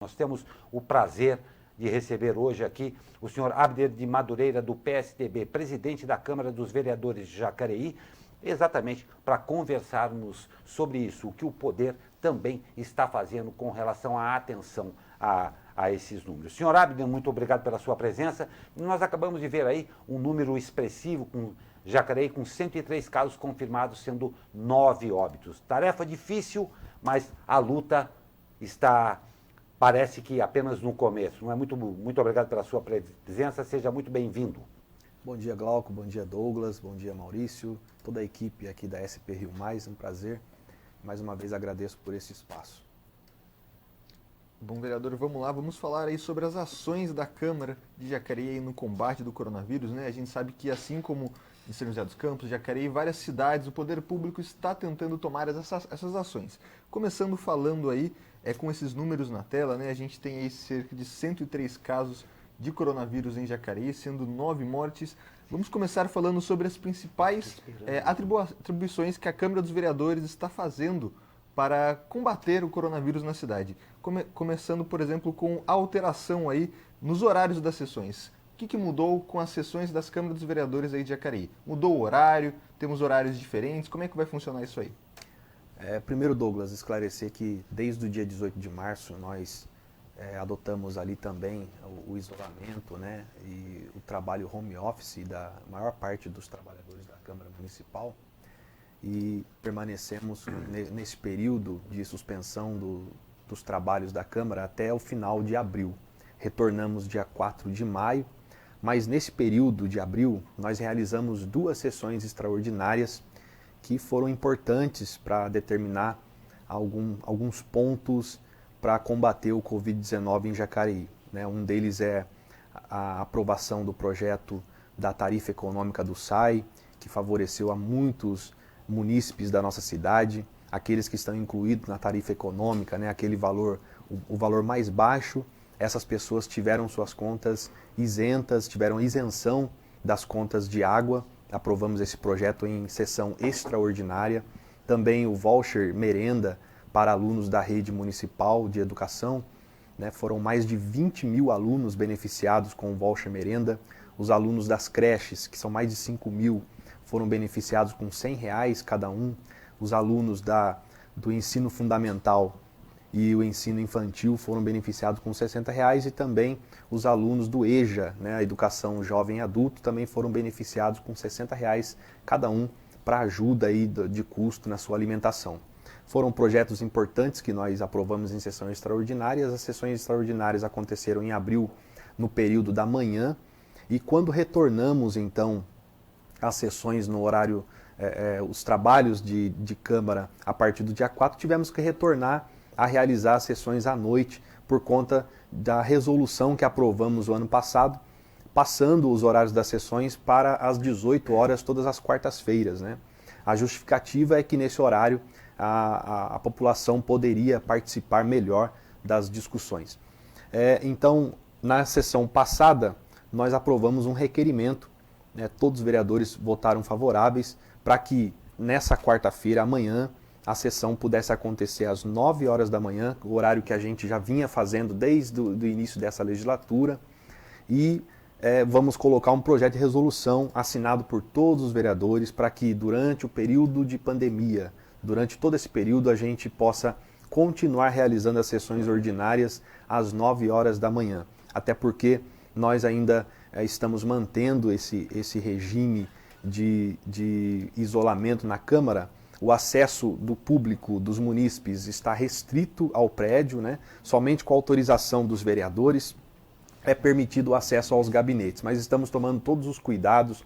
Nós temos o prazer de receber hoje aqui o senhor Abder de Madureira, do PSDB, presidente da Câmara dos Vereadores de Jacareí, exatamente para conversarmos sobre isso, o que o poder também está fazendo com relação à atenção a esses números. Senhor Abder, muito obrigado pela sua presença. Nós acabamos de ver aí um número expressivo com Jacareí, com 103 casos confirmados, sendo 9 óbitos. Tarefa difícil, mas a luta está... parece que apenas no começo. Não é? Muito obrigado pela sua presença, seja muito bem-vindo. Bom dia, Glauco, bom dia, Douglas, bom dia, Maurício, toda a equipe aqui da SP Rio Mais, um prazer. Mais uma vez agradeço por esse espaço. Bom, vereador, vamos lá, vamos falar aí sobre as ações da Câmara de Jacareí no combate do coronavírus, né? A gente sabe que assim como em São José dos Campos, Jacareí e várias cidades, o poder público está tentando tomar essas ações. Começando falando aí, com esses números na tela, né? A gente tem aí cerca de 103 casos de coronavírus em Jacareí, sendo 9 mortes. Vamos começar falando sobre as principais atribuições que a Câmara dos Vereadores está fazendo para combater o coronavírus na cidade. Começando, por exemplo, com a alteração aí nos horários das sessões. O que mudou com as sessões das câmaras dos vereadores aí de Jacareí? Mudou o horário? Temos horários diferentes? Como é que vai funcionar isso aí? Primeiro, Douglas, esclarecer que desde o dia 18 de março nós adotamos ali também o isolamento, né, e o trabalho home office da maior parte dos trabalhadores da Câmara Municipal e permanecemos nesse período de suspensão dos trabalhos da Câmara até o final de abril. Retornamos dia 4 de maio. Mas nesse período de abril, nós realizamos 2 sessões extraordinárias que foram importantes para determinar alguns pontos para combater o Covid-19 em Jacareí, né? Um deles é a aprovação do projeto da tarifa econômica do SAI, que favoreceu a muitos munícipes da nossa cidade, aqueles que estão incluídos na tarifa econômica, né? Aquele valor, o valor mais baixo. Essas pessoas tiveram suas contas isentas, tiveram isenção das contas de água. Aprovamos esse projeto em sessão extraordinária. Também o voucher merenda para alunos da rede municipal de educação, né? Foram mais de 20 mil alunos beneficiados com o voucher merenda. Os alunos das creches, que são mais de 5 mil, foram beneficiados com R$100 cada um. Os alunos do ensino fundamental e o ensino infantil foram beneficiados com R$60 e também os alunos do EJA, né, a Educação Jovem e Adulto, também foram beneficiados com R$60 cada um para ajuda aí de custo na sua alimentação. Foram projetos importantes que nós aprovamos em sessões extraordinárias. As sessões extraordinárias aconteceram em abril, no período da manhã, e quando retornamos então às sessões no horário, os trabalhos de Câmara a partir do dia 4, tivemos que retornar a realizar as sessões à noite por conta da resolução que aprovamos o ano passado, passando os horários das sessões para as 18 horas todas as quartas-feiras, né? A justificativa é que nesse horário a população poderia participar melhor das discussões. Então, na sessão passada, nós aprovamos um requerimento, né? Todos os vereadores votaram favoráveis para que nessa quarta-feira, amanhã, a sessão pudesse acontecer às 9 horas da manhã, o horário que a gente já vinha fazendo desde o início dessa legislatura, e vamos colocar um projeto de resolução assinado por todos os vereadores para que durante o período de pandemia, durante todo esse período, a gente possa continuar realizando as sessões ordinárias às 9 horas da manhã, até porque nós ainda estamos mantendo esse regime de isolamento na Câmara. O acesso do público, dos munícipes, está restrito ao prédio, né? Somente com a autorização dos vereadores é permitido o acesso aos gabinetes, mas estamos tomando todos os cuidados.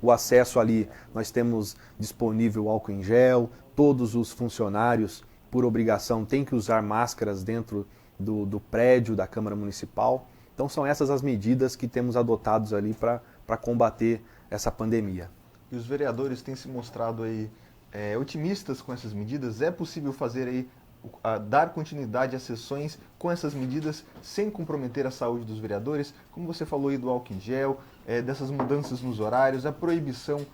O acesso ali, nós temos disponível álcool em gel, todos os funcionários, por obrigação, têm que usar máscaras dentro do prédio da Câmara Municipal. Então são essas as medidas que temos adotados ali para combater essa pandemia. E os vereadores têm se mostrado aí otimistas com essas medidas? É possível fazer aí, dar continuidade às sessões com essas medidas sem comprometer a saúde dos vereadores? Como você falou aí do álcool em gel, dessas mudanças nos horários, a proibição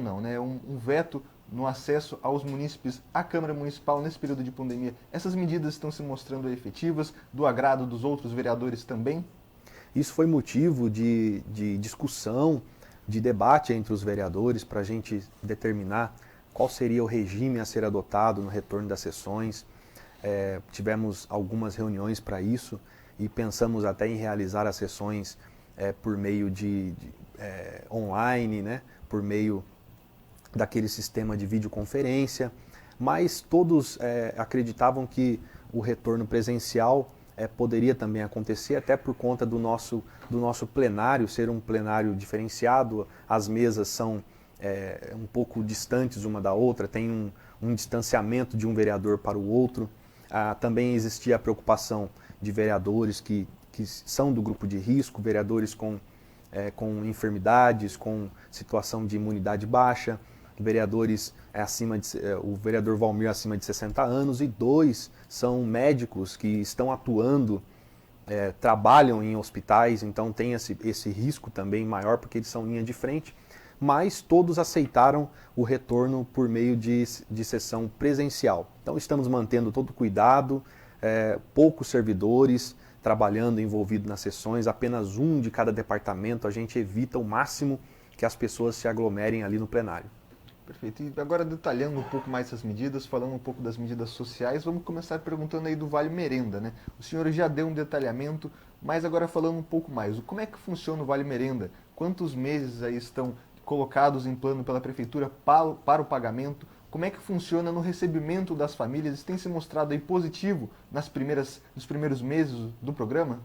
não, né? Um veto no acesso aos munícipes à Câmara Municipal nesse período de pandemia, essas medidas estão se mostrando efetivas, do agrado dos outros vereadores também? Isso foi motivo de discussão, de debate entre os vereadores para a gente determinar qual seria o regime a ser adotado no retorno das sessões. Tivemos algumas reuniões para isso e pensamos até em realizar as sessões por meio de online, né? Por meio daquele sistema de videoconferência, mas todos acreditavam que o retorno presencial poderia também acontecer, até por conta do nosso plenário ser um plenário diferenciado. As mesas são um pouco distantes uma da outra, tem um distanciamento de um vereador para o outro. Também existia a preocupação de vereadores que são do grupo de risco, vereadores com enfermidades, com situação de imunidade baixa, vereadores o vereador Valmir acima de 60 anos e 2 são médicos que estão atuando, trabalham em hospitais, então tem esse risco também maior porque eles são linha de frente, mas todos aceitaram o retorno por meio de sessão presencial. Então estamos mantendo todo o cuidado, poucos servidores trabalhando, envolvido nas sessões, apenas um de cada departamento, a gente evita ao máximo que as pessoas se aglomerem ali no plenário. Perfeito. E agora detalhando um pouco mais essas medidas, falando um pouco das medidas sociais, vamos começar perguntando aí do Vale Merenda, né? O senhor já deu um detalhamento, mas agora falando um pouco mais, como é que funciona o Vale Merenda? Quantos meses aí estão colocados em plano pela Prefeitura para o pagamento? Como é que funciona no recebimento das famílias? Isso tem se mostrado aí positivo nos primeiros meses do programa?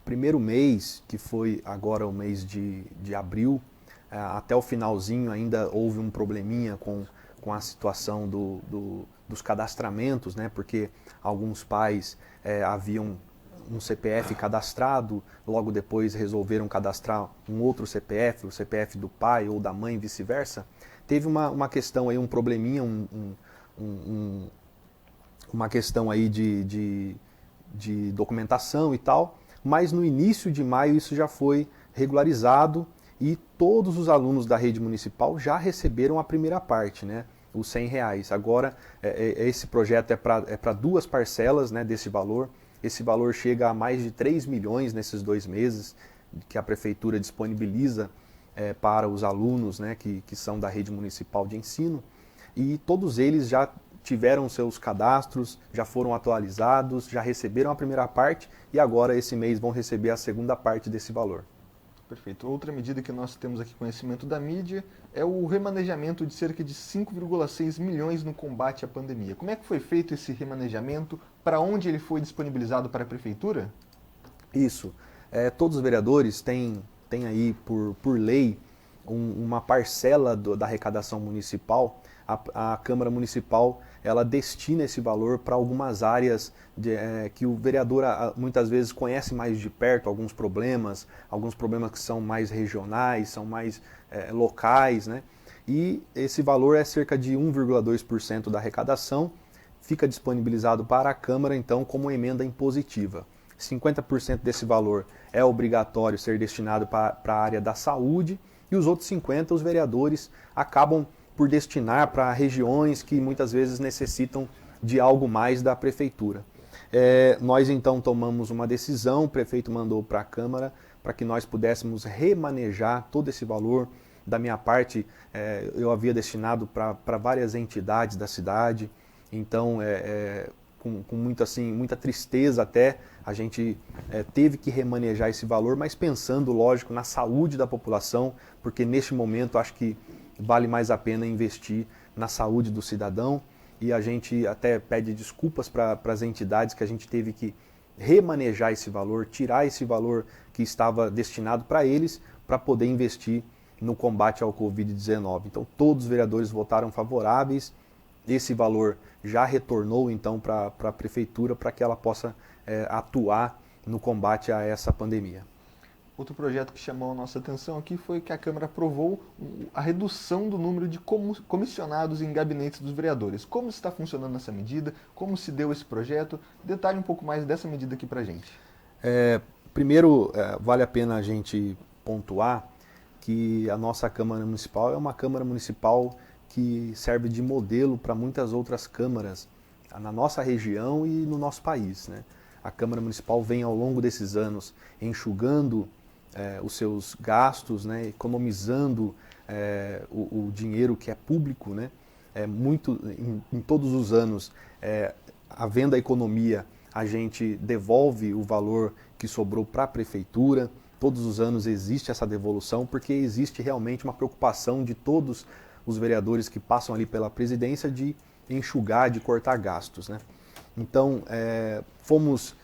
Primeiro mês, que foi agora o mês de abril, até o finalzinho ainda houve um probleminha com a situação dos cadastramentos, né? Porque alguns pais haviam um CPF cadastrado, logo depois resolveram cadastrar um outro CPF, o CPF do pai ou da mãe, vice-versa. Teve uma questão aí, um probleminha, uma questão aí de documentação e tal, mas no início de maio isso já foi regularizado e todos os alunos da rede municipal já receberam a primeira parte, né? Os R$100. Agora, esse projeto é para 2 parcelas, né, desse valor. Esse valor chega a mais de 3 milhões nesses 2 meses que a Prefeitura disponibiliza para os alunos, né, que são da rede municipal de ensino. E todos eles já tiveram seus cadastros, já foram atualizados, já receberam a primeira parte e agora esse mês vão receber a segunda parte desse valor. Perfeito. Outra medida que nós temos aqui conhecimento da mídia é o remanejamento de cerca de 5,6 milhões no combate à pandemia. Como é que foi feito esse remanejamento? Para onde ele foi disponibilizado para a Prefeitura? Isso. Todos os vereadores têm aí, por lei, uma parcela da arrecadação municipal. A Câmara Municipal ela destina esse valor para algumas áreas que o vereador muitas vezes conhece mais de perto, alguns problemas que são mais regionais, são mais locais, né? E esse valor é cerca de 1,2% da arrecadação, fica disponibilizado para a Câmara, então, como emenda impositiva. 50% desse valor é obrigatório ser destinado para a área da saúde e os outros 50% os vereadores acabam por destinar para regiões que muitas vezes necessitam de algo mais da Prefeitura. Nós então tomamos uma decisão, o prefeito mandou para a Câmara para que nós pudéssemos remanejar todo esse valor. Da minha parte, eu havia destinado para várias entidades da cidade, então com muita tristeza até, a gente teve que remanejar esse valor, mas pensando, lógico, na saúde da população, porque neste momento acho que vale mais a pena investir na saúde do cidadão e a gente até pede desculpas para as entidades que a gente teve que remanejar esse valor, tirar esse valor que estava destinado para eles, para poder investir no combate ao Covid-19. Então todos os vereadores votaram favoráveis, esse valor já retornou então para a Prefeitura para que ela possa atuar no combate a essa pandemia. Outro projeto que chamou a nossa atenção aqui foi que a Câmara aprovou a redução do número de comissionados em gabinetes dos vereadores. Como está funcionando essa medida? Como se deu esse projeto? Detalhe um pouco mais dessa medida aqui para a gente. Primeiro, vale a pena a gente pontuar que a nossa Câmara Municipal é uma Câmara Municipal que serve de modelo para muitas outras câmaras na nossa região e no nosso país, né? A Câmara Municipal vem ao longo desses anos enxugando os seus gastos, né? Economizando o dinheiro que é público, né? Em todos os anos, havendo a economia, a gente devolve o valor que sobrou para a prefeitura. Todos os anos existe essa devolução, porque existe realmente uma preocupação de todos os vereadores que passam ali pela presidência de enxugar, de cortar gastos, né? Então, fomos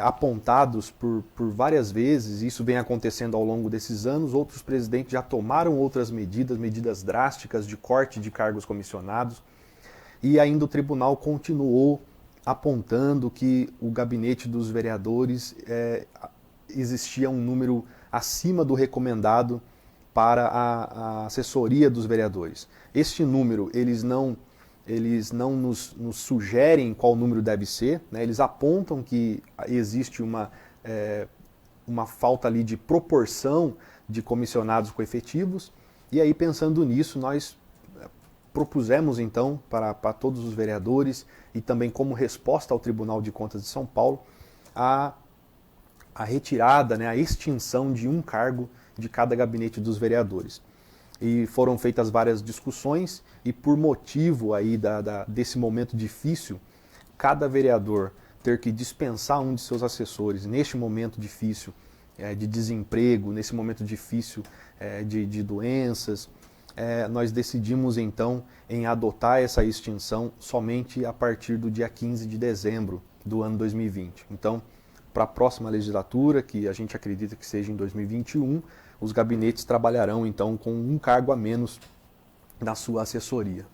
apontados por várias vezes, isso vem acontecendo ao longo desses anos, outros presidentes já tomaram outras medidas drásticas de corte de cargos comissionados, e ainda o tribunal continuou apontando que o gabinete dos vereadores existia um número acima do recomendado para a assessoria dos vereadores. Este número, eles não nos sugerem qual número deve ser, né? Eles apontam que existe uma falta ali de proporção de comissionados com efetivos, e aí pensando nisso nós propusemos então para todos os vereadores e também como resposta ao Tribunal de Contas de São Paulo a retirada, né, a extinção de um cargo de cada gabinete dos vereadores. E foram feitas várias discussões e por motivo aí desse momento difícil, cada vereador ter que dispensar um de seus assessores neste momento difícil de desemprego, nesse momento difícil de doenças, nós decidimos então em adotar essa extinção somente a partir do dia 15 de dezembro do ano 2020. Então, para a próxima legislatura, que a gente acredita que seja em 2021, os gabinetes trabalharão então com um cargo a menos na sua assessoria.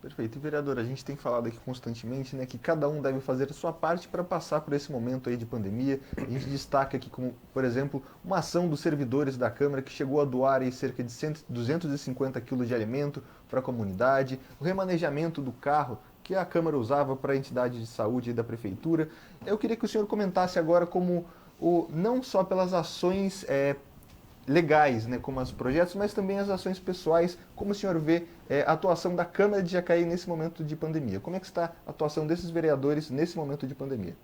Perfeito. E, vereador, a gente tem falado aqui constantemente, né, que cada um deve fazer a sua parte para passar por esse momento aí de pandemia. A gente destaca aqui como, por exemplo, uma ação dos servidores da Câmara que chegou a doar aí cerca de 250 quilos de alimento para a comunidade, o remanejamento do carro que a Câmara usava para a entidade de saúde e da Prefeitura. Eu queria que o senhor comentasse agora como, não só pelas ações legais, né, como os projetos, mas também as ações pessoais, como o senhor vê a atuação da Câmara de Jacareí nesse momento de pandemia. Como é que está a atuação desses vereadores nesse momento de pandemia?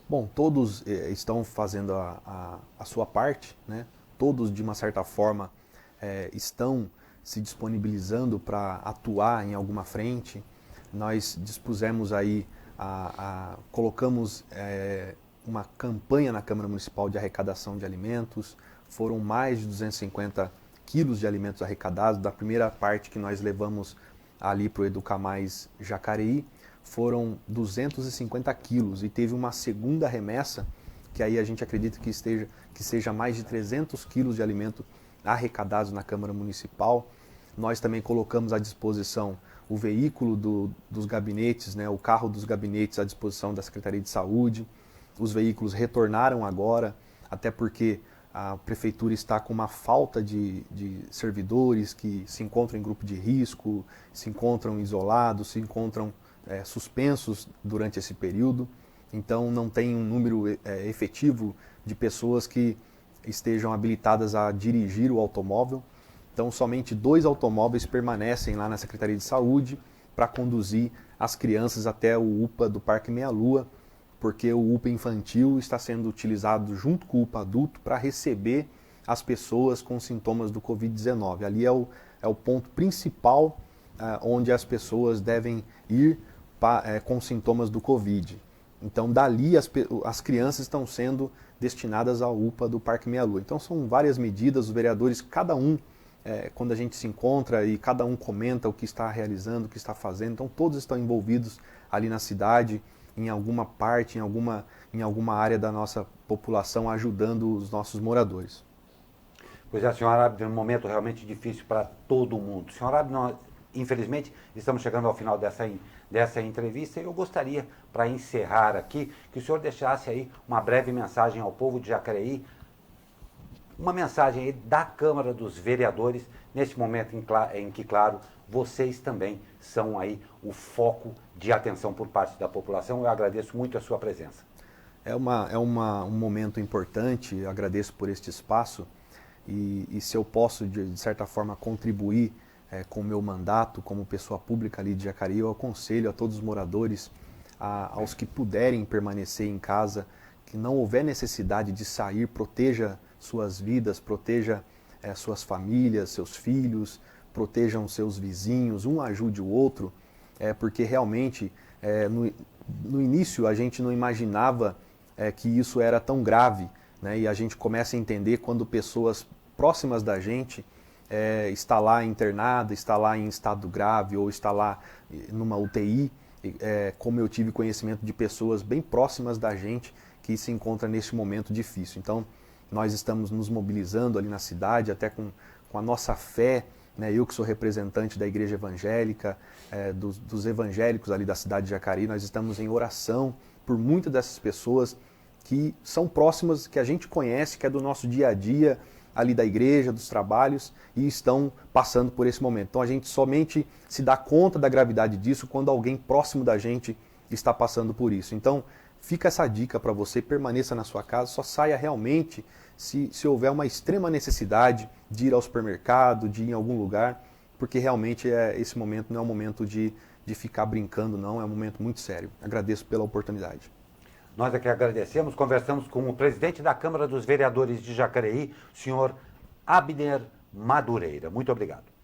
Bom, todos estão fazendo a sua parte, né? Todos, de uma certa forma, estão se disponibilizando para atuar em alguma frente. Nós dispusemos aí, colocamos uma campanha na Câmara Municipal de arrecadação de alimentos. Foram mais de 250 quilos de alimentos arrecadados. Da primeira parte que nós levamos ali para o Educamais Jacareí, foram 250 quilos. E teve uma segunda remessa, que aí a gente acredita que seja mais de 300 quilos de alimento arrecadados na Câmara Municipal. Nós também colocamos à disposição o veículo dos gabinetes, né, o carro dos gabinetes à disposição da Secretaria de Saúde. Os veículos retornaram agora, até porque a Prefeitura está com uma falta de servidores que se encontram em grupo de risco, se encontram isolados, se encontram suspensos durante esse período. Então não tem um número efetivo de pessoas que estejam habilitadas a dirigir o automóvel. Então somente 2 automóveis permanecem lá na Secretaria de Saúde para conduzir as crianças até o UPA do Parque Meia Lua, porque o UPA infantil está sendo utilizado junto com o UPA adulto para receber as pessoas com sintomas do Covid-19. Ali é o ponto principal onde as pessoas devem ir com sintomas do Covid. Então, dali as crianças estão sendo destinadas ao UPA do Parque Meia Lua. Então, são várias medidas, os vereadores, cada um, quando a gente se encontra e cada um comenta o que está realizando, o que está fazendo, então todos estão envolvidos ali na cidade, em alguma parte, em alguma área da nossa população, ajudando os nossos moradores. Pois é, senhor Abner, um momento realmente difícil para todo mundo. Senhor Abner, nós, infelizmente, estamos chegando ao final dessa entrevista e eu gostaria, para encerrar aqui, que o senhor deixasse aí uma breve mensagem ao povo de Jacareí, uma mensagem aí da Câmara dos Vereadores, neste momento em que, claro, vocês também são aí o foco de atenção por parte da população. Eu agradeço muito a sua presença. É um momento importante, eu agradeço por este espaço e se eu posso, de certa forma, contribuir com o meu mandato como pessoa pública ali de Jacareí, eu aconselho a todos os moradores, aos que puderem permanecer em casa, que não houver necessidade de sair, proteja suas vidas, proteja suas famílias, seus filhos, protejam seus vizinhos, um ajude o outro, porque realmente no início a gente não imaginava que isso era tão grave, né? E a gente começa a entender quando pessoas próximas da gente está lá internada, está lá em estado grave ou está lá numa UTI, como eu tive conhecimento de pessoas bem próximas da gente que se encontram neste momento difícil. Então, nós estamos nos mobilizando ali na cidade, até com a nossa fé, né? Eu que sou representante da igreja evangélica, dos evangélicos ali da cidade de Jacareí, nós estamos em oração por muitas dessas pessoas que são próximas, que a gente conhece, que é do nosso dia a dia, ali da igreja, dos trabalhos, e estão passando por esse momento. Então a gente somente se dá conta da gravidade disso quando alguém próximo da gente está passando por isso. Então fica essa dica para você, permaneça na sua casa, só saia realmente se houver uma extrema necessidade de ir ao supermercado, de ir em algum lugar, porque realmente esse momento não é um momento de ficar brincando, não, é um momento muito sério. Agradeço pela oportunidade. Nós aqui agradecemos, conversamos com o presidente da Câmara dos Vereadores de Jacareí, senhor Abner Madureira. Muito obrigado.